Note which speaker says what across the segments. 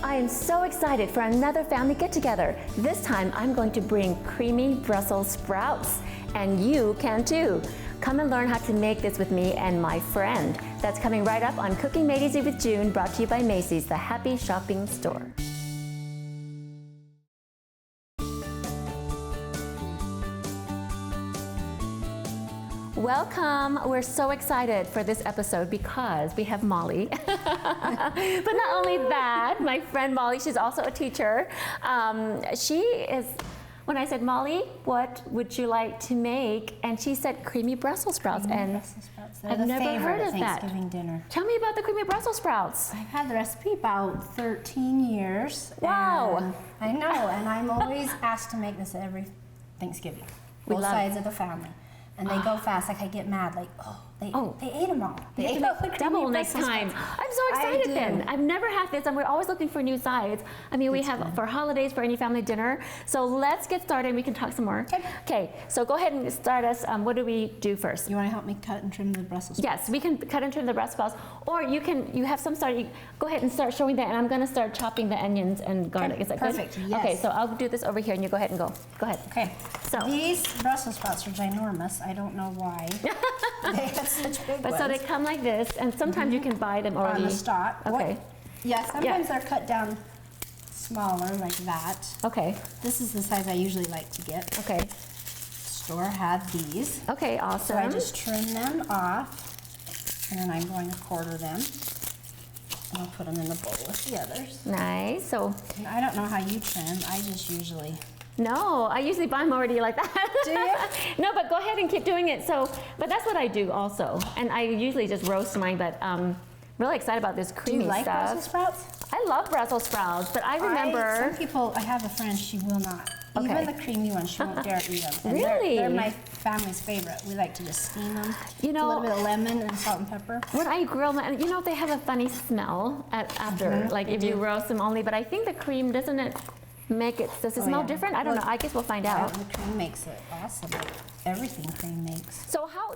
Speaker 1: I am so excited for another family get-together. This time I'm going to bring creamy Brussels sprouts, and you can too. Come and learn how to make this with me and my friend. That's coming right up on Cooking Made Easy with June, brought to you by Macy's, the happy shopping store. Welcome. We're so excited for this episode because we have Molly. But not only that, my friend Molly, she's also a teacher. She is, when I said, Molly, what would you like to make? And she said creamy Brussels sprouts.
Speaker 2: Brussels sprouts. They're
Speaker 1: I've never heard of that.
Speaker 2: Thanksgiving dinner.
Speaker 1: Tell me about the creamy Brussels sprouts.
Speaker 2: I've had the recipe about 13 years.
Speaker 1: Wow.
Speaker 2: I know, and I'm always asked to make this every Thanksgiving. Both sides of the family. And they go fast, like I get mad, like, they ate them all. They ate all the
Speaker 1: double next time. I'm so excited then. I've never had this, and we're always looking for new sides. I mean, we have for holidays, for any family dinner. So let's get started, and we can talk some more. Okay, so go ahead and start us. What do we do first?
Speaker 2: You want to help me cut and trim the Brussels sprouts?
Speaker 1: Yes, we can cut and trim the Brussels sprouts, or you have some start. Go ahead and start showing that, and I'm going to start chopping the onions and garlic. Is that
Speaker 2: perfect?
Speaker 1: Good?
Speaker 2: Yes.
Speaker 1: Okay, so I'll do this over here, and you go ahead and go. Go ahead.
Speaker 2: Okay.
Speaker 1: So
Speaker 2: these Brussels sprouts are ginormous. I don't know why. They have such big ones.
Speaker 1: So they come like this, and sometimes you can buy them already.
Speaker 2: On the stalk.
Speaker 1: Okay.
Speaker 2: Yeah, sometimes they're cut down smaller like that.
Speaker 1: Okay.
Speaker 2: This is the size I usually like to get.
Speaker 1: Okay.
Speaker 2: Store had these.
Speaker 1: Okay, awesome.
Speaker 2: So I just trim them off, and then I'm going to quarter them. And I'll put them in the bowl with the others.
Speaker 1: Nice. So
Speaker 2: and I don't know how you trim. I just usually...
Speaker 1: No, I usually buy them already like that.
Speaker 2: Do you?
Speaker 1: No, but go ahead and keep doing it. So, but that's what I do also. And I usually just roast mine, but really excited about this creamy stuff.
Speaker 2: Do you like Brussels sprouts?
Speaker 1: I love Brussels sprouts, but I remember...
Speaker 2: Some people, I have a friend, she will not.
Speaker 1: Okay.
Speaker 2: Even the creamy ones, she won't dare eat them. And
Speaker 1: Really?
Speaker 2: They're my family's favorite. We like to just steam them.
Speaker 1: You know,
Speaker 2: a little bit of lemon and salt and pepper.
Speaker 1: When I grill them, and you know, they have a funny smell after, like if you roast them only, but I think the cream, doesn't it make it, does it smell different? I don't know, I guess we'll find out.
Speaker 2: The cream makes it awesome. Everything cream makes.
Speaker 1: So how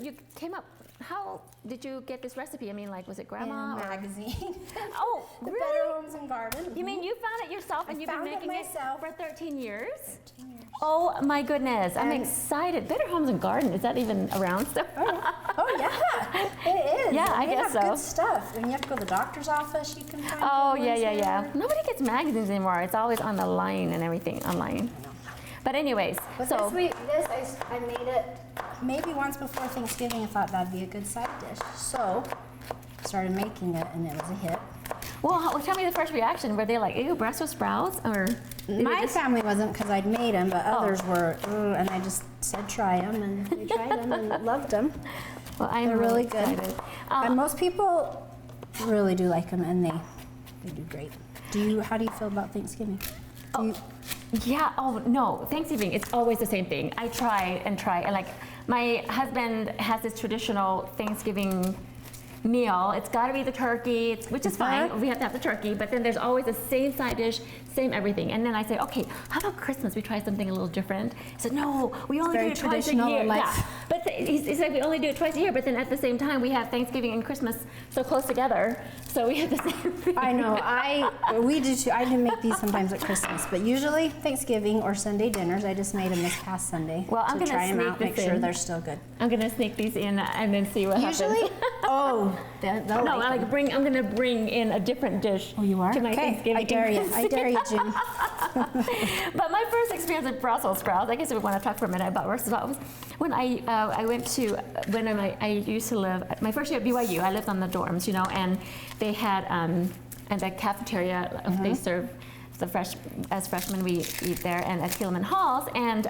Speaker 1: you came up, how did you get this recipe? I mean, like, was it grandma?
Speaker 2: In a magazine.
Speaker 1: Oh,
Speaker 2: The
Speaker 1: really?
Speaker 2: Better Homes and Garden.
Speaker 1: You mean you found it yourself and you've been making it
Speaker 2: myself.
Speaker 1: for 13 years?
Speaker 2: 13 years.
Speaker 1: Oh my goodness, I'm excited. Better Homes and Garden, is that even around still?
Speaker 2: Oh yeah, it is.
Speaker 1: Yeah, I
Speaker 2: they
Speaker 1: guess
Speaker 2: have
Speaker 1: so.
Speaker 2: good stuff. When you have to go to the doctor's office, you can find
Speaker 1: Oh
Speaker 2: good
Speaker 1: yeah,
Speaker 2: ones
Speaker 1: yeah.
Speaker 2: there.
Speaker 1: Nobody gets magazines anymore. It's always on the line and everything online. But anyways,
Speaker 2: But
Speaker 1: so
Speaker 2: I made it maybe once before Thanksgiving. I thought that'd be a good side dish. So started making it, and it was a hit.
Speaker 1: well, tell me the first reaction. Were they like, ew, Brussels sprouts, or
Speaker 2: My family wasn't, because I'd made them, but others were, and I just said try them, and we tried them and loved them.
Speaker 1: Well, I'm
Speaker 2: They're really good.
Speaker 1: excited.
Speaker 2: And most people really do like them, and they do great. How do you feel about Thanksgiving?
Speaker 1: Yeah, oh no, Thanksgiving, it's always the same thing. I try, and like, my husband has this traditional Thanksgiving meal. It's gotta be the turkey, which is fine, we have to have the turkey, but then there's always the same side dish, same everything. And then I say, okay, how about Christmas? We try something a little different. He said, no, we only do it twice a year. Yeah. But he said we only do it twice a year, but then at the same time, we have Thanksgiving and Christmas so close together, so we have the same thing.
Speaker 2: I know, we do too. I do make these sometimes at Christmas, but usually Thanksgiving or Sunday dinners. I just made them this past Sunday.
Speaker 1: Well, I'm
Speaker 2: to
Speaker 1: gonna
Speaker 2: try them
Speaker 1: sneak
Speaker 2: out,
Speaker 1: this
Speaker 2: make sure
Speaker 1: in.
Speaker 2: they're still good.
Speaker 1: I'm gonna sneak these in and then see what
Speaker 2: Usually,
Speaker 1: happens. I'm gonna bring in a different dish.
Speaker 2: Oh, you are?
Speaker 1: To my
Speaker 2: Okay,
Speaker 1: Thanksgiving.
Speaker 2: I dare you. I dare you, Jim.
Speaker 1: But my first experience with Brussels sprouts, I guess we want to talk for a minute about Brussels sprouts, when I went to, I used to live, my first year at BYU, I lived on the dorms, you know, and they had, at the cafeteria, they serve as freshmen, we eat there, and at Hillman Halls, and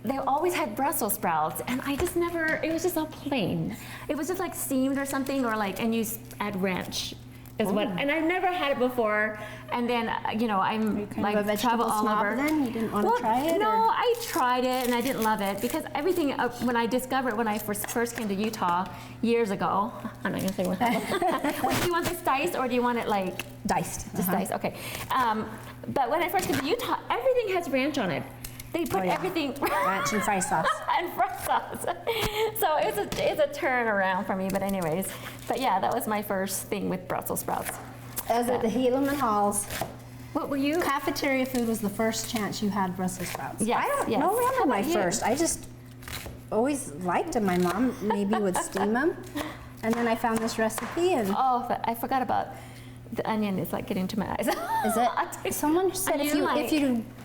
Speaker 1: they always had Brussels sprouts, and I just never, it was just all plain. It was just like steamed or something, or like, and you add ranch. And I've never had it before, and then you know, I'm like travel all over.
Speaker 2: Then you didn't want to try it?
Speaker 1: No, I tried it and I didn't love it because everything when I discovered when I first came to Utah years ago. I'm not gonna say what. Wait, do you want this diced or do you want it like
Speaker 2: diced?
Speaker 1: Just diced, okay. But when I first came to Utah, everything has ranch on it. They put everything
Speaker 2: ranch and fry sauce.
Speaker 1: And fry sauce. So it's a turnaround for me. But anyways, but yeah, that was my first thing with Brussels sprouts.
Speaker 2: I was at the Helaman Halls.
Speaker 1: What were you?
Speaker 2: Cafeteria food was the first chance you had Brussels sprouts.
Speaker 1: Yes,
Speaker 2: I don't
Speaker 1: yes.
Speaker 2: know
Speaker 1: How
Speaker 2: remember my
Speaker 1: about you?
Speaker 2: first. I just always liked them. My mom maybe would steam them. And then I found this recipe and
Speaker 1: Oh, but I forgot about the onion. Is like getting to my eyes.
Speaker 2: is it? Someone said if you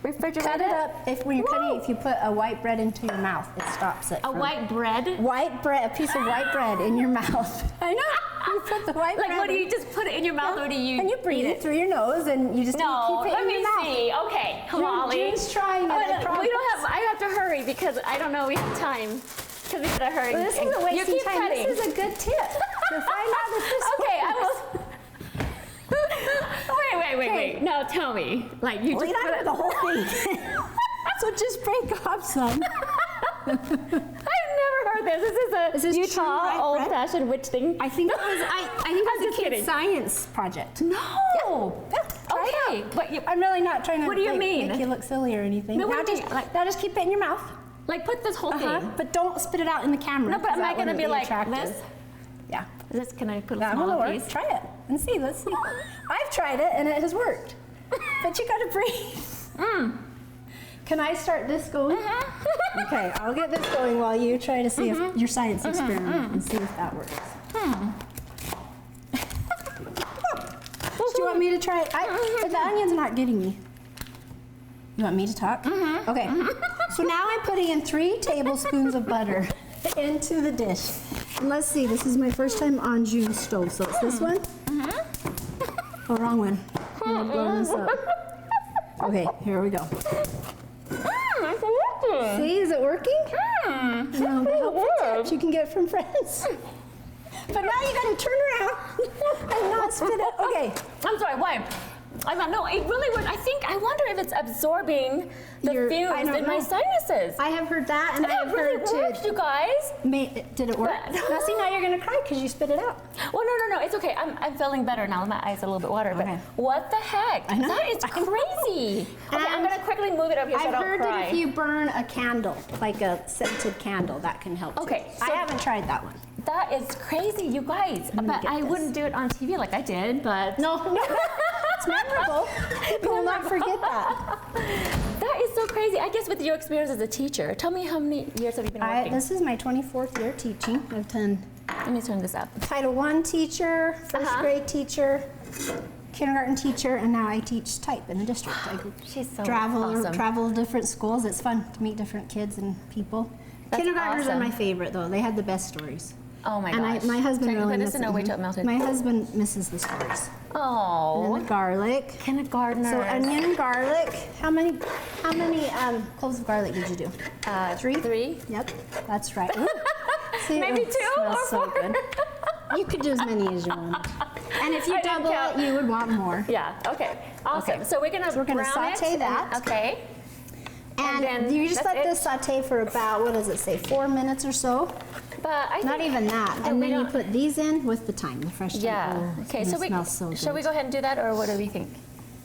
Speaker 1: refrigerate
Speaker 2: cut it up, if when you're cutting it, if you put a white bread into your mouth, it stops it.
Speaker 1: A white bread?
Speaker 2: White bread, a piece of white bread in your mouth. I know. You put the white
Speaker 1: Like,
Speaker 2: bread
Speaker 1: what do
Speaker 2: in.
Speaker 1: you just put it in your mouth, or do you?
Speaker 2: And you breathe it through your nose, and you just
Speaker 1: No,
Speaker 2: keep it
Speaker 1: let
Speaker 2: in
Speaker 1: me
Speaker 2: your mouth.
Speaker 1: see. Okay, come on, Ollie.
Speaker 2: June's trying it. I promise.
Speaker 1: We don't have. I have to hurry because I don't know we have time. Because we gotta hurry.
Speaker 2: Well, this
Speaker 1: And
Speaker 2: isn't
Speaker 1: you
Speaker 2: wasting
Speaker 1: keep
Speaker 2: time.
Speaker 1: cutting.
Speaker 2: This is a good tip to find out if this
Speaker 1: Okay, I
Speaker 2: works.
Speaker 1: will. Wait. No, tell me. Like you
Speaker 2: Well,
Speaker 1: just
Speaker 2: you
Speaker 1: put
Speaker 2: don't
Speaker 1: it.
Speaker 2: the whole thing. So just break off some.
Speaker 1: I've never heard this. This is a
Speaker 2: Is this true,
Speaker 1: Utah
Speaker 2: right,
Speaker 1: old-fashioned witch thing.
Speaker 2: I think it was. I think
Speaker 1: I'm
Speaker 2: it was
Speaker 1: just
Speaker 2: a
Speaker 1: kidding.
Speaker 2: kid's science project.
Speaker 1: No.
Speaker 2: Yeah, try it
Speaker 1: Okay,
Speaker 2: out.
Speaker 1: but you
Speaker 2: I'm really not trying to
Speaker 1: What do you mean?
Speaker 2: make you look silly or anything.
Speaker 1: No, what
Speaker 2: now
Speaker 1: do you
Speaker 2: just,
Speaker 1: mean? Like-
Speaker 2: now just keep it in your mouth.
Speaker 1: like put this whole thing.
Speaker 2: But don't spit it out in the camera.
Speaker 1: No, but am
Speaker 2: 'cause
Speaker 1: I
Speaker 2: that
Speaker 1: gonna
Speaker 2: wouldn't
Speaker 1: be like
Speaker 2: attractive.
Speaker 1: this?
Speaker 2: Yeah.
Speaker 1: This can I put a
Speaker 2: That will
Speaker 1: small
Speaker 2: work.
Speaker 1: piece?
Speaker 2: Try it and see. Let's see. I've tried it and it has worked. But you gotta breathe. Can I start this going? Okay, I'll get this going while you try to see if your science experiment and see if that works. Do you want me to try it? The onion's not getting me. You want me to talk? Okay. So now I'm putting in 3 tablespoons of butter into the dish. And let's see, this is my first time on June's stove, so it's this one. Oh, wrong one. I'm blowing this up. Okay, here we go. See, is it working? No, the helpful tips you can get from friends. But now you gotta turn around and not spit it. Okay.
Speaker 1: I'm sorry, why? I don't know. It really would. I wonder if it's absorbing the
Speaker 2: I
Speaker 1: fumes
Speaker 2: don't
Speaker 1: in my
Speaker 2: know.
Speaker 1: sinuses.
Speaker 2: I have heard that, and I
Speaker 1: That
Speaker 2: have
Speaker 1: really
Speaker 2: heard
Speaker 1: worked, you guys.
Speaker 2: Did it work?
Speaker 1: But-
Speaker 2: Now see, now you're gonna cry because you spit it out.
Speaker 1: Well, no. It's okay. I'm feeling better now. My eyes are a little bit watered.
Speaker 2: Okay.
Speaker 1: But what the heck?
Speaker 2: I know.
Speaker 1: That is crazy. Okay, I'm
Speaker 2: And
Speaker 1: gonna quickly move it up here so I
Speaker 2: I've
Speaker 1: don't
Speaker 2: heard
Speaker 1: cry.
Speaker 2: that if you burn a candle, like a scented candle, that can help. too.
Speaker 1: Okay,
Speaker 2: I
Speaker 1: so-
Speaker 2: haven't tried that one.
Speaker 1: That is crazy, you guys.
Speaker 2: gonna
Speaker 1: But
Speaker 2: get
Speaker 1: I
Speaker 2: this.
Speaker 1: wouldn't do it on TV like I did. But
Speaker 2: No, it's memorable. People will not forget that.
Speaker 1: that is so crazy. I guess with your experience as a teacher, tell me how many years have you been working?
Speaker 2: This is my 24th year teaching. I've done
Speaker 1: Let me turn this up.
Speaker 2: Title I teacher, first grade teacher, kindergarten teacher, and now I teach type in the district. I
Speaker 1: She's so
Speaker 2: travel
Speaker 1: awesome.
Speaker 2: to different schools. It's fun to meet different kids and people.
Speaker 1: That's
Speaker 2: Kindergartners
Speaker 1: awesome.
Speaker 2: are my favorite though. They had the best stories.
Speaker 1: Oh my
Speaker 2: And
Speaker 1: gosh.
Speaker 2: my husband
Speaker 1: Check-
Speaker 2: really
Speaker 1: put this in
Speaker 2: misses
Speaker 1: or wait till it melted.
Speaker 2: My husband misses the stories.
Speaker 1: Oh.
Speaker 2: And the garlic.
Speaker 1: Kindergartners.
Speaker 2: So onion and garlic. How many cloves of garlic did you do? 3?
Speaker 1: 3.
Speaker 2: Yep, that's right. Ooh. See,
Speaker 1: Maybe
Speaker 2: it
Speaker 1: 2
Speaker 2: smells
Speaker 1: or
Speaker 2: so
Speaker 1: 4.
Speaker 2: good. You could do as many as you want. And if you
Speaker 1: I didn't
Speaker 2: double
Speaker 1: count.
Speaker 2: it, you would want more.
Speaker 1: Yeah. Okay. Awesome.
Speaker 2: Okay.
Speaker 1: So we're gonna
Speaker 2: So we're gonna
Speaker 1: brown
Speaker 2: saute
Speaker 1: it.
Speaker 2: that.
Speaker 1: Okay.
Speaker 2: And,
Speaker 1: then
Speaker 2: you just
Speaker 1: that's
Speaker 2: let
Speaker 1: it?
Speaker 2: this saute for about, what does it say, 4 minutes or so?
Speaker 1: But I
Speaker 2: Not
Speaker 1: think,
Speaker 2: even that.
Speaker 1: Oh,
Speaker 2: And
Speaker 1: we
Speaker 2: then you
Speaker 1: don't-
Speaker 2: put these in with the thyme, the fresh thyme.
Speaker 1: Yeah.
Speaker 2: Oh,
Speaker 1: Okay.
Speaker 2: and
Speaker 1: So
Speaker 2: it
Speaker 1: we
Speaker 2: smells so good.
Speaker 1: shall we go ahead and do that, or what do we think?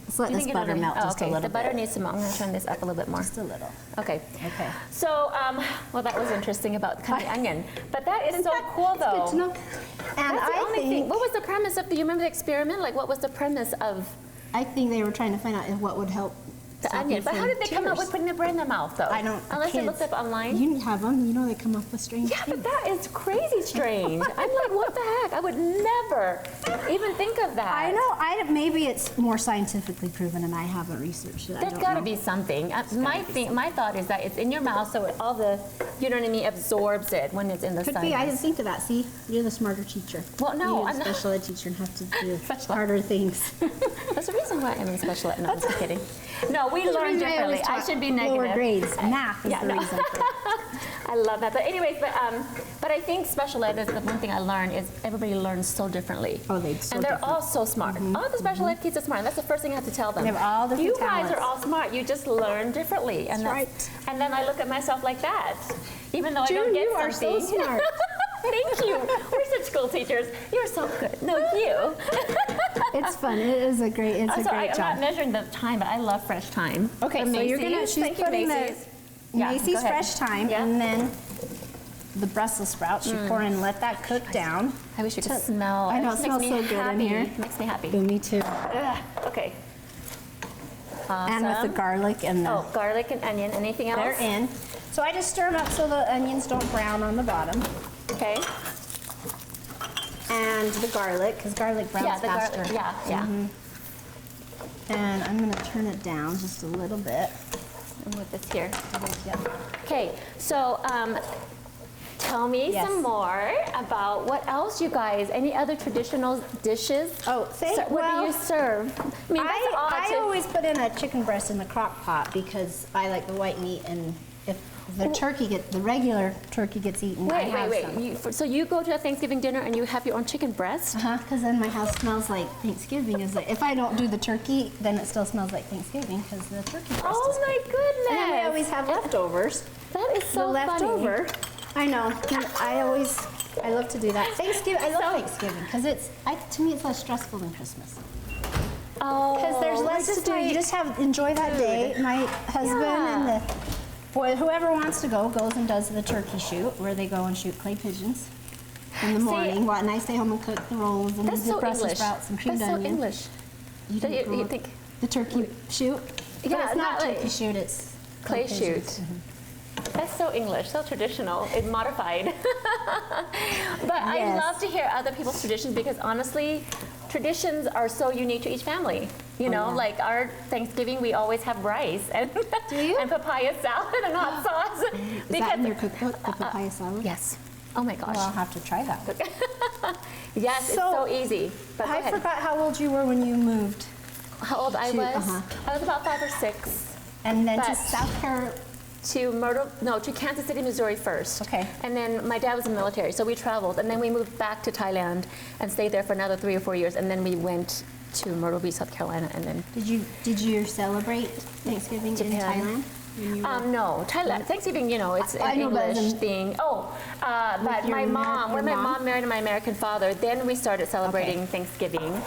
Speaker 2: Let's let
Speaker 1: Do you
Speaker 2: this
Speaker 1: think
Speaker 2: butter
Speaker 1: it'll-
Speaker 2: melt
Speaker 1: oh,
Speaker 2: just
Speaker 1: okay.
Speaker 2: a little
Speaker 1: The butter
Speaker 2: bit.
Speaker 1: needs to melt. I'm gonna turn this up a little bit more.
Speaker 2: Just a little.
Speaker 1: Okay.
Speaker 2: Okay.
Speaker 1: So, well, that was interesting about cutting onion, but that is so cool,
Speaker 2: It's
Speaker 1: though.
Speaker 2: good to know. And
Speaker 1: That's the
Speaker 2: I
Speaker 1: only thing.
Speaker 2: think,
Speaker 1: What was the premise of? Do you remember the experiment? Like, what was the premise of
Speaker 2: I think they were trying to find out what would help
Speaker 1: the
Speaker 2: stop
Speaker 1: onion?
Speaker 2: you
Speaker 1: But how
Speaker 2: from
Speaker 1: did they come up
Speaker 2: tears.
Speaker 1: with putting the bread in the mouth, though?
Speaker 2: I don't.
Speaker 1: Unless they
Speaker 2: kids,
Speaker 1: looked up online.
Speaker 2: You have them. You know they come up with strange
Speaker 1: Yeah,
Speaker 2: things.
Speaker 1: but that is crazy strange. I'm like, what the heck? I would never even think of that.
Speaker 2: I know. Maybe it's more scientifically proven, and I haven't researched it. I
Speaker 1: There's
Speaker 2: don't
Speaker 1: got to
Speaker 2: know.
Speaker 1: be something. My thought is that it's in your mouth, so all the, you know what I mean, absorbs it when it's in the
Speaker 2: Could
Speaker 1: sinus.
Speaker 2: be. I didn't think of that. See, you're the smarter teacher.
Speaker 1: Well, no,
Speaker 2: you're
Speaker 1: I'm
Speaker 2: a
Speaker 1: not.
Speaker 2: special ed teacher and have to do
Speaker 1: Special ed.
Speaker 2: harder things.
Speaker 1: That's the reason why I'm in special ed. No, I'm just kidding. No, we
Speaker 2: That's the
Speaker 1: learn
Speaker 2: reason I always
Speaker 1: differently. I
Speaker 2: taught
Speaker 1: should be negative.
Speaker 2: Lower grades. Math is
Speaker 1: Yeah,
Speaker 2: the
Speaker 1: no.
Speaker 2: reason. For it.
Speaker 1: I love that. But anyways, but I think special ed is the one thing I learned is everybody learns so differently.
Speaker 2: Oh, they so
Speaker 1: and they're
Speaker 2: different.
Speaker 1: all so smart. All the special ed kids are smart. And that's the first thing I have to tell them.
Speaker 2: They have all different
Speaker 1: You guys are
Speaker 2: talents.
Speaker 1: all smart. You just learn differently. And
Speaker 2: That's right.
Speaker 1: And then I look at myself like that, even though I
Speaker 2: June,
Speaker 1: don't get
Speaker 2: you are so
Speaker 1: something.
Speaker 2: smart.
Speaker 1: Thank you. We're such school teachers. You're so good. No, you.
Speaker 2: It's fun. It is a great. It's
Speaker 1: Also,
Speaker 2: a great
Speaker 1: I'm
Speaker 2: job.
Speaker 1: not measuring the time, but I love fresh thyme.
Speaker 2: Okay,
Speaker 1: From
Speaker 2: so you're gonna.
Speaker 1: Macy's.
Speaker 2: She's
Speaker 1: Thank you,
Speaker 2: putting the
Speaker 1: Macy's. Yeah,
Speaker 2: Macy's
Speaker 1: go ahead.
Speaker 2: fresh thyme,
Speaker 1: Yeah.
Speaker 2: and then the Brussels sprouts. You pour in, let that cook down.
Speaker 1: I wish you could smell.
Speaker 2: I know, it
Speaker 1: just
Speaker 2: smells
Speaker 1: makes me
Speaker 2: so good
Speaker 1: happy.
Speaker 2: in here.
Speaker 1: It makes me happy.
Speaker 2: Ooh, me too.
Speaker 1: Okay. Awesome.
Speaker 2: And with the garlic and the...
Speaker 1: Oh, garlic and onion. Anything else?
Speaker 2: They're in. So I just stir them up so the onions don't brown on the bottom.
Speaker 1: Okay.
Speaker 2: And the garlic, because garlic browns faster.
Speaker 1: Garlic. Yeah, yeah.
Speaker 2: And I'm going to turn it down just a little bit.
Speaker 1: And with this here.
Speaker 2: Yep.
Speaker 1: Okay, so tell me
Speaker 2: Yes.
Speaker 1: some more about what else you guys, any other traditional dishes?
Speaker 2: Oh,
Speaker 1: What do you serve? I mean, that's odd
Speaker 2: I
Speaker 1: to-
Speaker 2: always put in a chicken breast in the crock pot because I like the white meat, and if the the regular turkey gets eaten, I have some.
Speaker 1: So you go to a Thanksgiving dinner and you have your own chicken breast?
Speaker 2: Because then my house smells like Thanksgiving. If I don't do the turkey, then it still smells like Thanksgiving because the turkey breast
Speaker 1: Oh
Speaker 2: is
Speaker 1: my goodness!
Speaker 2: And then we always have leftovers.
Speaker 1: That is so
Speaker 2: The leftover.
Speaker 1: funny.
Speaker 2: I know. And I love to do that. Thanksgiving. I love Thanksgiving because to me it's less stressful than Christmas.
Speaker 1: Oh,
Speaker 2: Because there's less to do. You just enjoy that day. My husband and the boy, whoever wants to go, goes and does the turkey shoot where they go and shoot clay pigeons in the morning. And I stay home and cook the rolls and
Speaker 1: That's
Speaker 2: the
Speaker 1: so
Speaker 2: Brussels
Speaker 1: English.
Speaker 2: sprouts and creamed
Speaker 1: That's so
Speaker 2: onion.
Speaker 1: English.
Speaker 2: You,
Speaker 1: So
Speaker 2: didn't grow
Speaker 1: you
Speaker 2: up-
Speaker 1: think
Speaker 2: the turkey shoot? But
Speaker 1: Yeah,
Speaker 2: it's not
Speaker 1: not like-
Speaker 2: turkey shoot. It's
Speaker 1: clay shoot?
Speaker 2: pigeons.
Speaker 1: That's so English, so traditional, it's modified. But I
Speaker 2: Yes.
Speaker 1: love to hear other people's traditions because honestly, traditions are so unique to each family. You know,
Speaker 2: yeah.
Speaker 1: like our Thanksgiving, we always have rice and
Speaker 2: Do you?
Speaker 1: and papaya salad and hot sauce.
Speaker 2: Is that in your cookbook, the papaya salad?
Speaker 1: Yes. Oh my gosh.
Speaker 2: Well, I'll have to try that.
Speaker 1: Yes, it's
Speaker 2: So,
Speaker 1: so easy. But go
Speaker 2: I
Speaker 1: ahead.
Speaker 2: forgot how old you were when you moved.
Speaker 1: How old I
Speaker 2: to-
Speaker 1: was?
Speaker 2: uh-huh.
Speaker 1: I was about 5 or 6.
Speaker 2: And then to
Speaker 1: But-
Speaker 2: South Carolina.
Speaker 1: To Kansas City, Missouri first.
Speaker 2: Okay.
Speaker 1: And then my dad was in the military, so we traveled. And then we moved back to Thailand and stayed there for another 3 or 4 years. And then we went to Myrtle Beach, South Carolina, and then
Speaker 2: Did you celebrate Thanksgiving in
Speaker 1: Japan.
Speaker 2: Thailand? When you were-
Speaker 1: no, Thailand. Thanksgiving, you know, it's
Speaker 2: I
Speaker 1: an
Speaker 2: know, but
Speaker 1: English
Speaker 2: in-
Speaker 1: thing. But
Speaker 2: your
Speaker 1: my mom, when my
Speaker 2: your mom?
Speaker 1: mom married my American father, then we started celebrating Thanksgiving.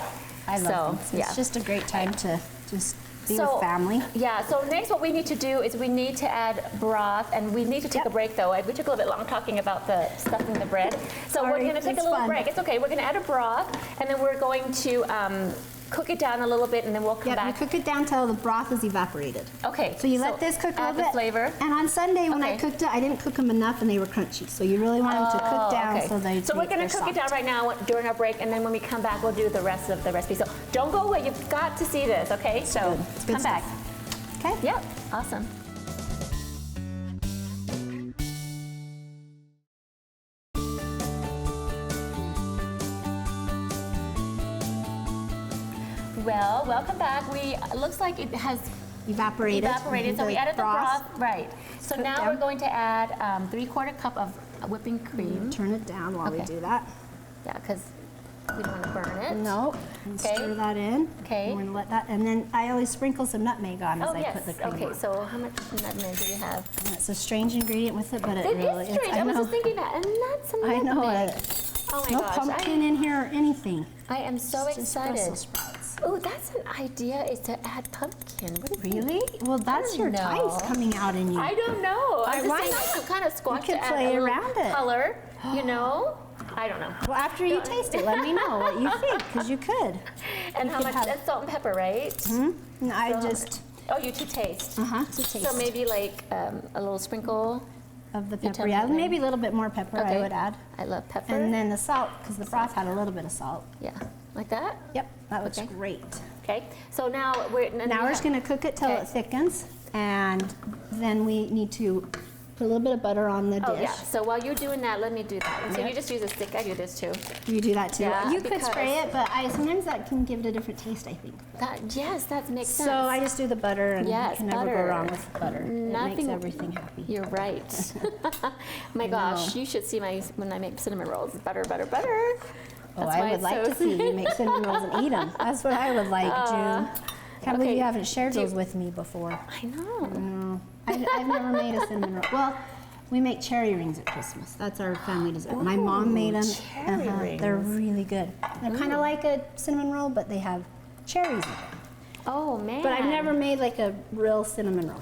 Speaker 2: I love
Speaker 1: so,
Speaker 2: Thanksgiving.
Speaker 1: yeah.
Speaker 2: It's just a great time to just be with family.
Speaker 1: Yeah, so next what we need to do is we need to add broth, and we need to take a break though. We took a little bit long talking about the stuffing the bread. So
Speaker 2: Sorry,
Speaker 1: we're gonna take a
Speaker 2: it's
Speaker 1: little
Speaker 2: fun.
Speaker 1: break. It's okay, we're gonna add a broth, and then we're going to cook it down a little bit, and then we'll come
Speaker 2: Yep, you
Speaker 1: back.
Speaker 2: cook it down till the broth is evaporated.
Speaker 1: Okay.
Speaker 2: So you let this cook a
Speaker 1: add
Speaker 2: little
Speaker 1: the
Speaker 2: bit.
Speaker 1: flavor.
Speaker 2: And on Sunday when I
Speaker 1: Okay.
Speaker 2: cooked it, I didn't cook them enough and they were crunchy. So you really want them to cook down
Speaker 1: okay.
Speaker 2: so they
Speaker 1: So we're gonna cook it down right now during our break, and then when we come back, we'll do the rest of the recipe. So don't go away. You've got to see this, okay? So
Speaker 2: Good. It's good
Speaker 1: come back.
Speaker 2: Okay?
Speaker 1: Yep. Awesome. Well, welcome back. It looks like it has
Speaker 2: Evaporated.
Speaker 1: evaporated, so we added the broth. Right. So
Speaker 2: Cook
Speaker 1: now
Speaker 2: down.
Speaker 1: we're going to add 3/4 cup of whipping cream.
Speaker 2: Turn it down while we
Speaker 1: Okay.
Speaker 2: do that.
Speaker 1: Yeah, because we don't want to burn it.
Speaker 2: No. And
Speaker 1: Okay.
Speaker 2: stir that in.
Speaker 1: Okay.
Speaker 2: We're gonna let that, and then I always sprinkle some nutmeg on as
Speaker 1: Oh
Speaker 2: I
Speaker 1: yes.
Speaker 2: put the cream
Speaker 1: Okay.
Speaker 2: on.
Speaker 1: So how much nutmeg do you have?
Speaker 2: And it's a strange ingredient with it, but it,
Speaker 1: It
Speaker 2: really
Speaker 1: is strange. I was just thinking that, and that's some
Speaker 2: I
Speaker 1: nutmeg.
Speaker 2: know it.
Speaker 1: Oh my
Speaker 2: No
Speaker 1: gosh.
Speaker 2: pumpkin in here or anything.
Speaker 1: I am so
Speaker 2: It's just
Speaker 1: excited.
Speaker 2: Brussels sprouts.
Speaker 1: Oh, that's an idea. Is to add pumpkin. What do you think?
Speaker 2: Really? Well, that's
Speaker 1: don't
Speaker 2: your
Speaker 1: know.
Speaker 2: Thais coming out in you.
Speaker 1: I don't know. I'm just
Speaker 2: Why
Speaker 1: saying
Speaker 2: not?
Speaker 1: to kind of squash
Speaker 2: could
Speaker 1: to add
Speaker 2: play
Speaker 1: a little
Speaker 2: around it.
Speaker 1: color. You know. I don't know.
Speaker 2: Well, after you taste it, let me know what you think, because you could.
Speaker 1: And how
Speaker 2: could
Speaker 1: much?
Speaker 2: have-
Speaker 1: That's salt and pepper, right?
Speaker 2: And I
Speaker 1: So-
Speaker 2: just,
Speaker 1: Oh, you to taste.
Speaker 2: to taste
Speaker 1: So maybe like a little sprinkle.
Speaker 2: of the
Speaker 1: you tell
Speaker 2: pepper.
Speaker 1: me
Speaker 2: Yeah,
Speaker 1: then.
Speaker 2: maybe a little bit more pepper I would add.
Speaker 1: I love pepper.
Speaker 2: And then the salt, because the broth had a little bit of salt.
Speaker 1: yeah, like that.
Speaker 2: Yep, that looks
Speaker 1: Okay.
Speaker 2: great.
Speaker 1: Okay. So now we're
Speaker 2: Now we're just going to cook it till
Speaker 1: Okay.
Speaker 2: it thickens, and then we need to put a little bit of butter on the dish.
Speaker 1: Oh yeah. So while you're doing that, let me do that. So
Speaker 2: Yep.
Speaker 1: you just use a stick. I do this too.
Speaker 2: You do that too.
Speaker 1: Yeah,
Speaker 2: you could
Speaker 1: because-
Speaker 2: spray it, but sometimes that can give it a different taste, I think.
Speaker 1: That makes sense.
Speaker 2: So I just do the butter, and
Speaker 1: Yes,
Speaker 2: you can never
Speaker 1: butter.
Speaker 2: go wrong with butter. It makes
Speaker 1: Nothing-
Speaker 2: everything happy.
Speaker 1: You're right. My gosh, you should see when I make cinnamon rolls. Butter, butter, butter.
Speaker 2: Oh,
Speaker 1: That's
Speaker 2: I
Speaker 1: why
Speaker 2: would
Speaker 1: it's
Speaker 2: like
Speaker 1: so-
Speaker 2: to see you make cinnamon rolls and eat them. That's what I would like, June. Can't believe
Speaker 1: okay.
Speaker 2: you haven't shared
Speaker 1: Do you-
Speaker 2: those with me before.
Speaker 1: I know.
Speaker 2: No, I've never made a cinnamon roll. Well, we make cherry rings at Christmas. That's our family dessert. My mom made them.
Speaker 1: cherry
Speaker 2: They're
Speaker 1: rings.
Speaker 2: really good. They're kind of like a cinnamon roll, but they have cherries in it.
Speaker 1: Oh man.
Speaker 2: But I've never made like a real cinnamon roll.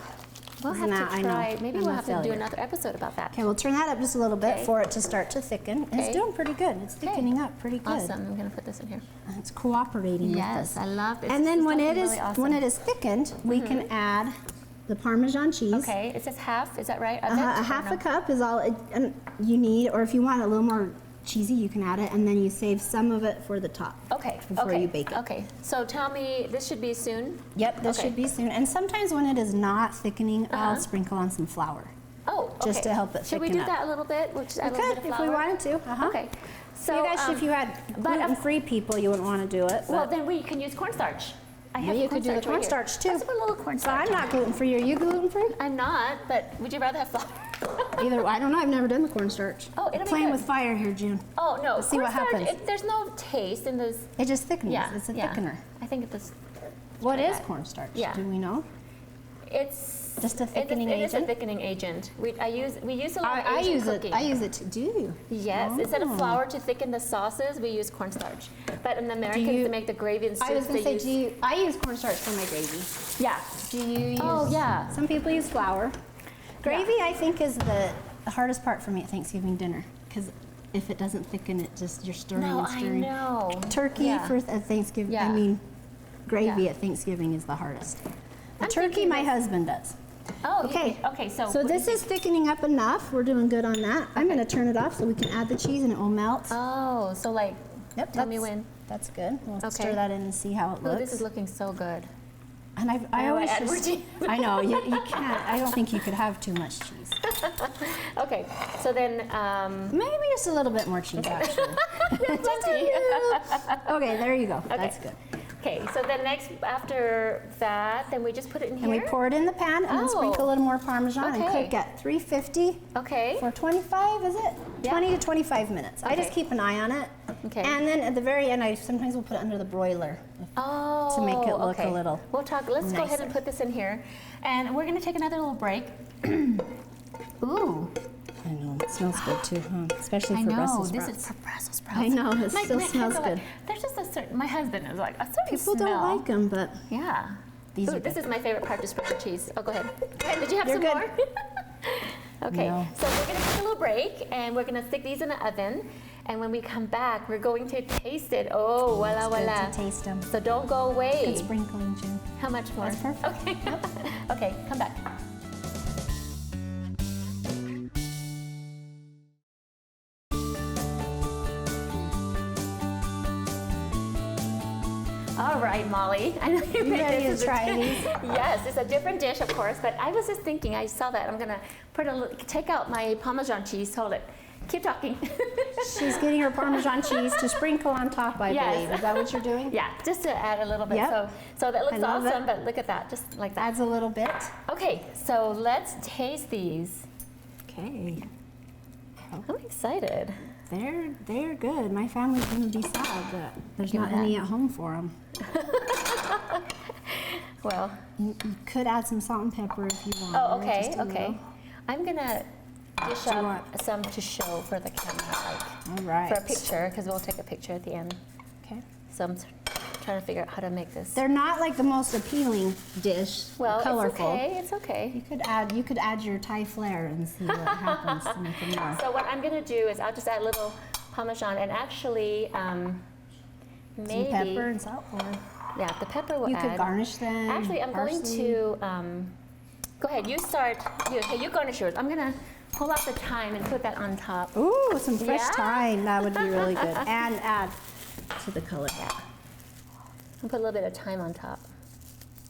Speaker 1: We'll have
Speaker 2: Now,
Speaker 1: to
Speaker 2: I know,
Speaker 1: try. Maybe
Speaker 2: I'm
Speaker 1: we'll
Speaker 2: a
Speaker 1: have to do
Speaker 2: failure.
Speaker 1: another episode about that.
Speaker 2: Okay, we'll turn that up just a little bit
Speaker 1: Okay.
Speaker 2: for it to start to thicken. And
Speaker 1: Okay.
Speaker 2: it's doing pretty good. It's thickening up pretty good.
Speaker 1: Awesome. I'm gonna put this in here.
Speaker 2: It's cooperating with
Speaker 1: Yes,
Speaker 2: this.
Speaker 1: I love it.
Speaker 2: And then when it
Speaker 1: really
Speaker 2: is
Speaker 1: awesome.
Speaker 2: when it is thickened, we can add the Parmesan cheese.
Speaker 1: Okay, it says half. Is that right?
Speaker 2: A half a cup is all you need, or if you want a little more cheesy, you can add it, and then you save some of it for the top.
Speaker 1: Okay.
Speaker 2: Before
Speaker 1: okay.
Speaker 2: you bake it.
Speaker 1: Okay. So tell me, this should be soon.
Speaker 2: Yep, this
Speaker 1: Okay.
Speaker 2: should be soon. And sometimes when it is not thickening, I'll sprinkle on some flour.
Speaker 1: Oh, okay.
Speaker 2: Just to help it
Speaker 1: Should we
Speaker 2: thicken
Speaker 1: do
Speaker 2: up.
Speaker 1: that a little bit? We'll just add a
Speaker 2: We
Speaker 1: little
Speaker 2: could
Speaker 1: bit of
Speaker 2: if we
Speaker 1: flour.
Speaker 2: wanted to.
Speaker 1: Okay.
Speaker 2: So you guys, if you had
Speaker 1: but,
Speaker 2: gluten-free people, you wouldn't want to do it.
Speaker 1: well,
Speaker 2: But
Speaker 1: then we can use cornstarch. I have
Speaker 2: you could do the
Speaker 1: cornstarch right here.
Speaker 2: cornstarch too.
Speaker 1: Let's put a little
Speaker 2: So
Speaker 1: cornstarch.
Speaker 2: I'm not gluten-free. Are you gluten-free?
Speaker 1: I'm not, but would you rather have flour?
Speaker 2: Either. I don't know. I've never done the cornstarch.
Speaker 1: Oh, it'll be
Speaker 2: Playing
Speaker 1: good.
Speaker 2: with fire here, June.
Speaker 1: Oh no,
Speaker 2: Let's see what
Speaker 1: cornstarch,
Speaker 2: happens.
Speaker 1: there's no taste in this.
Speaker 2: It just thickens.
Speaker 1: Yeah,
Speaker 2: It's a
Speaker 1: yeah.
Speaker 2: thickener.
Speaker 1: I think it's
Speaker 2: What
Speaker 1: try
Speaker 2: is
Speaker 1: that.
Speaker 2: cornstarch?
Speaker 1: Yeah.
Speaker 2: Do we know?
Speaker 1: it's
Speaker 2: Just a thickening
Speaker 1: It is a
Speaker 2: agent?
Speaker 1: thickening agent. We use a lot of
Speaker 2: I
Speaker 1: Asian
Speaker 2: use
Speaker 1: cooking.
Speaker 2: it. I use it to do.
Speaker 1: Yes, instead of
Speaker 2: Oh.
Speaker 1: flour to thicken the sauces, we use cornstarch. But in the Americans,
Speaker 2: you-
Speaker 1: they make the gravy and soups.
Speaker 2: I was gonna
Speaker 1: they
Speaker 2: say,
Speaker 1: use,
Speaker 2: I use cornstarch for my gravy.
Speaker 1: yeah.
Speaker 2: Do you use?
Speaker 1: Oh, yeah.
Speaker 2: Some people use flour. Gravy, I think, is the hardest part for me at Thanksgiving dinner because if it doesn't thicken, it just you're stirring
Speaker 1: No,
Speaker 2: and
Speaker 1: I
Speaker 2: stirring.
Speaker 1: know.
Speaker 2: Turkey
Speaker 1: Yeah.
Speaker 2: at Thanksgiving.
Speaker 1: Yeah.
Speaker 2: I mean, gravy
Speaker 1: Yeah.
Speaker 2: at Thanksgiving is the hardest. The
Speaker 1: I'm
Speaker 2: turkey,
Speaker 1: thinking
Speaker 2: my
Speaker 1: this-
Speaker 2: husband does.
Speaker 1: Oh,
Speaker 2: Okay.
Speaker 1: Okay. So.
Speaker 2: So
Speaker 1: what do
Speaker 2: this
Speaker 1: you
Speaker 2: is thickening up enough. We're doing good on that. I'm going to turn it off so we can add the cheese and it will melt.
Speaker 1: Oh, so like.
Speaker 2: Yep.
Speaker 1: Tell me
Speaker 2: that's-
Speaker 1: when.
Speaker 2: That's good. We'll
Speaker 1: Okay.
Speaker 2: stir that in and see how it
Speaker 1: Oh,
Speaker 2: looks.
Speaker 1: this is looking so good.
Speaker 2: And I
Speaker 1: know,
Speaker 2: always
Speaker 1: I add more
Speaker 2: just,
Speaker 1: cheese.
Speaker 2: I know, you can't, I don't think you could have too much cheese.
Speaker 1: Okay. So then.
Speaker 2: Maybe just a little bit more cheese, actually. Just a
Speaker 1: Plenty.
Speaker 2: little. Okay, there you go.
Speaker 1: Okay.
Speaker 2: That's good.
Speaker 1: Okay. So then next, after that, then we just put it in
Speaker 2: And we
Speaker 1: here.
Speaker 2: pour it in the pan and then
Speaker 1: Oh.
Speaker 2: sprinkle a little more Parmesan and
Speaker 1: Okay.
Speaker 2: cook at 350
Speaker 1: Okay.
Speaker 2: for 25, is it?
Speaker 1: Yeah.
Speaker 2: 20 to 25 minutes. I just
Speaker 1: Okay.
Speaker 2: keep an eye on it.
Speaker 1: Okay.
Speaker 2: And then at the very end, I sometimes will put it under the broiler.
Speaker 1: Oh,
Speaker 2: to make it look a
Speaker 1: okay.
Speaker 2: little
Speaker 1: We'll talk. Let's go ahead and
Speaker 2: nicer.
Speaker 1: put this in here, and we're gonna take another little break. Ooh,
Speaker 2: I know, it smells good too, huh? Especially
Speaker 1: I
Speaker 2: for
Speaker 1: know
Speaker 2: Brussels
Speaker 1: this
Speaker 2: sprouts.
Speaker 1: is for Brussels sprouts.
Speaker 2: I know, it
Speaker 1: My-
Speaker 2: still
Speaker 1: my
Speaker 2: smells
Speaker 1: kids are like-
Speaker 2: good.
Speaker 1: There's just a certain. My husband is like a certain
Speaker 2: People
Speaker 1: smell.
Speaker 2: don't like them, but
Speaker 1: Yeah.
Speaker 2: These
Speaker 1: Ooh,
Speaker 2: are
Speaker 1: this
Speaker 2: good.
Speaker 1: is my favorite part to spread the cheese. Oh, go ahead. Did you have
Speaker 2: You're
Speaker 1: some
Speaker 2: good.
Speaker 1: more? Okay,
Speaker 2: No.
Speaker 1: so we're gonna take a little break, and we're gonna stick these in the oven. And when we come back, we're going to taste it. Oh, voila,
Speaker 2: it's good
Speaker 1: voila!
Speaker 2: to taste them.
Speaker 1: So don't go away.
Speaker 2: Good sprinkling, June.
Speaker 1: How much more?
Speaker 2: That's perfect.
Speaker 1: Okay. Okay, come back. All right, Molly. I know you made
Speaker 2: ready
Speaker 1: this
Speaker 2: to
Speaker 1: as a-
Speaker 2: try these?
Speaker 1: Yes, it's a different dish, of course, but I was just thinking, I saw that. I'm gonna put take out my Parmesan cheese. Hold it. Keep talking.
Speaker 2: She's getting her Parmesan cheese to sprinkle on top, I
Speaker 1: Yes.
Speaker 2: believe. Is that what you're doing?
Speaker 1: Yeah, just to add a little bit.
Speaker 2: Yep.
Speaker 1: So that looks
Speaker 2: I love
Speaker 1: awesome,
Speaker 2: it.
Speaker 1: but look at that, just like that.
Speaker 2: Adds a little bit.
Speaker 1: Okay, so let's taste these.
Speaker 2: Okay.
Speaker 1: I'm excited.
Speaker 2: They're good. My family's gonna be sad that there's not
Speaker 1: at
Speaker 2: any at home for them.
Speaker 1: Well,
Speaker 2: You could add some salt and pepper if you want.
Speaker 1: oh,
Speaker 2: or
Speaker 1: okay,
Speaker 2: just a
Speaker 1: okay.
Speaker 2: little.
Speaker 1: I'm gonna dish
Speaker 2: Do you
Speaker 1: up
Speaker 2: want-
Speaker 1: some to show for the camera,
Speaker 2: All right.
Speaker 1: like for a picture, because we'll take a picture at the end.
Speaker 2: Okay.
Speaker 1: So I'm trying to figure out how to make this.
Speaker 2: They're not like the most appealing dish.
Speaker 1: Well,
Speaker 2: colorful.
Speaker 1: it's okay. It's okay.
Speaker 2: You could add your Thai flair and see what happens to make them more.
Speaker 1: So what I'm gonna do is I'll just add a little Parmesan, and actually, maybe
Speaker 2: Some pepper and salt. Or
Speaker 1: yeah, the pepper will
Speaker 2: you
Speaker 1: add.
Speaker 2: could garnish them.
Speaker 1: Actually, I'm going
Speaker 2: parsley.
Speaker 1: to go ahead. You start. You garnish yours. I'm gonna pull out the thyme and put that on top.
Speaker 2: Ooh, some fresh
Speaker 1: Yeah.
Speaker 2: thyme. That would be really good. And add to the color.
Speaker 1: Yeah. And put a little bit of thyme on top.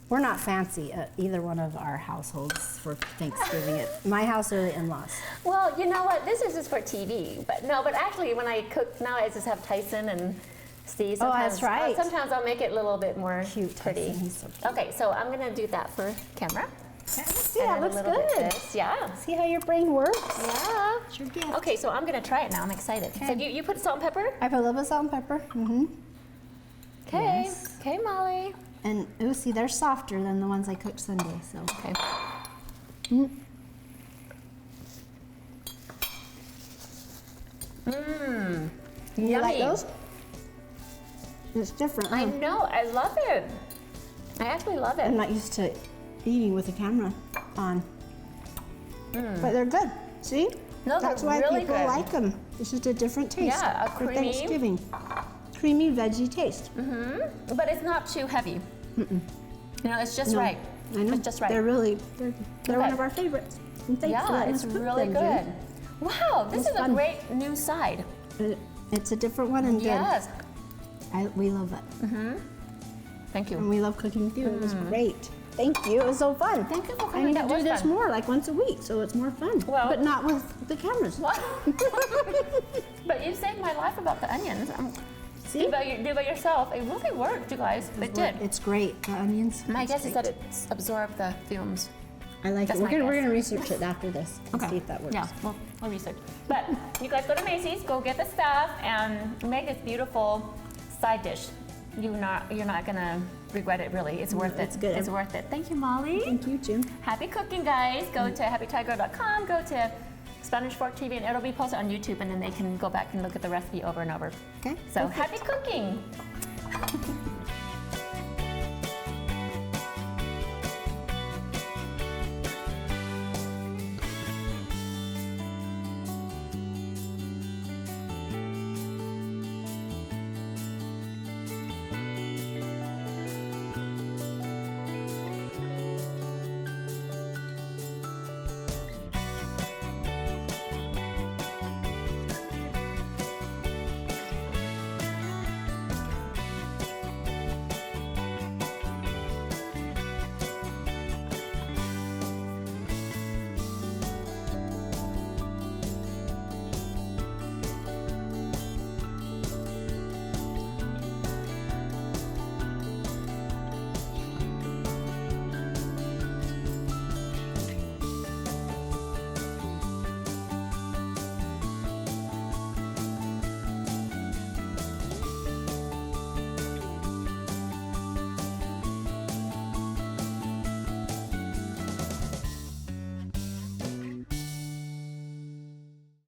Speaker 2: We're not fancy at either one of our households for Thanksgiving. At my house or the in-laws.
Speaker 1: Well, you know what? This is just for TV. But no, but actually, when I cook now, I just have Tyson and Steve.
Speaker 2: Oh, that's right.
Speaker 1: Sometimes I'll make it a little bit more
Speaker 2: Cute,
Speaker 1: pretty.
Speaker 2: Tyson, he's so cute.
Speaker 1: Okay, so I'm gonna do that for camera.
Speaker 2: See,
Speaker 1: And
Speaker 2: that
Speaker 1: then
Speaker 2: looks
Speaker 1: a little bit
Speaker 2: good.
Speaker 1: this. Yeah.
Speaker 2: See how your brain works?
Speaker 1: Yeah.
Speaker 2: It's your gift.
Speaker 1: Okay, so I'm gonna try it now. I'm excited. So
Speaker 2: Okay.
Speaker 1: you put salt and pepper?
Speaker 2: I put a little bit of salt and pepper. Mm-hmm.
Speaker 1: Okay.
Speaker 2: Yes.
Speaker 1: Okay, Molly.
Speaker 2: And ooh, see, they're softer than the ones I cooked Sunday. So.
Speaker 1: Okay. Mmm.
Speaker 2: You like
Speaker 1: Yummy.
Speaker 2: those? It's different.
Speaker 1: I
Speaker 2: huh?
Speaker 1: know. I love it. I actually love
Speaker 2: I'm
Speaker 1: it.
Speaker 2: not used to eating with the camera on. but they're good. See?
Speaker 1: No,
Speaker 2: That's
Speaker 1: they're
Speaker 2: why
Speaker 1: really
Speaker 2: people
Speaker 1: good.
Speaker 2: like them. It's just a different taste
Speaker 1: Yeah, a
Speaker 2: for
Speaker 1: creamy-
Speaker 2: Thanksgiving. Creamy veggie taste.
Speaker 1: But it's not too heavy. You know, it's just
Speaker 2: No,
Speaker 1: right.
Speaker 2: I know.
Speaker 1: It's just right.
Speaker 2: They're really, they're one
Speaker 1: Okay.
Speaker 2: of our favorites. And thanks for
Speaker 1: Yeah,
Speaker 2: letting
Speaker 1: it's
Speaker 2: us cook
Speaker 1: really
Speaker 2: them,
Speaker 1: good. Wow, this
Speaker 2: It's
Speaker 1: is a
Speaker 2: fun.
Speaker 1: great new side.
Speaker 2: Jim. It's a different one and
Speaker 1: Yes.
Speaker 2: good. We love it.
Speaker 1: Thank
Speaker 2: And
Speaker 1: you.
Speaker 2: we love cooking with you. It was great. Thank you. It was so fun.
Speaker 1: Thank you for
Speaker 2: I
Speaker 1: coming.
Speaker 2: need
Speaker 1: That
Speaker 2: to do
Speaker 1: was
Speaker 2: this
Speaker 1: fun.
Speaker 2: more, like once a week, so it's more fun.
Speaker 1: Well-
Speaker 2: but not with the cameras.
Speaker 1: What? But you saved my life about the onions.
Speaker 2: See?
Speaker 1: Do by yourself. It really worked, you guys. It did.
Speaker 2: It's great. The onions.
Speaker 1: My
Speaker 2: it's
Speaker 1: guess is
Speaker 2: great.
Speaker 1: that it's absorbed the fumes.
Speaker 2: I like
Speaker 1: That's
Speaker 2: it.
Speaker 1: my
Speaker 2: We're
Speaker 1: guess.
Speaker 2: gonna research it after this and see if that works.
Speaker 1: Yeah, we'll research. But you guys go to Macy's, go get the stuff, and make this beautiful side dish. You're not gonna regret it. Really, it's worth it.
Speaker 2: it's good.
Speaker 1: It's worth it. Thank you, Molly.
Speaker 2: Thank you, Jim.
Speaker 1: Happy cooking, guys. Go to happythaiGirl.com. Go to Spanish Fork TV, and it'll be posted on YouTube, and then they can go back and look at the recipe over and over.
Speaker 2: Okay.
Speaker 1: So happy cooking.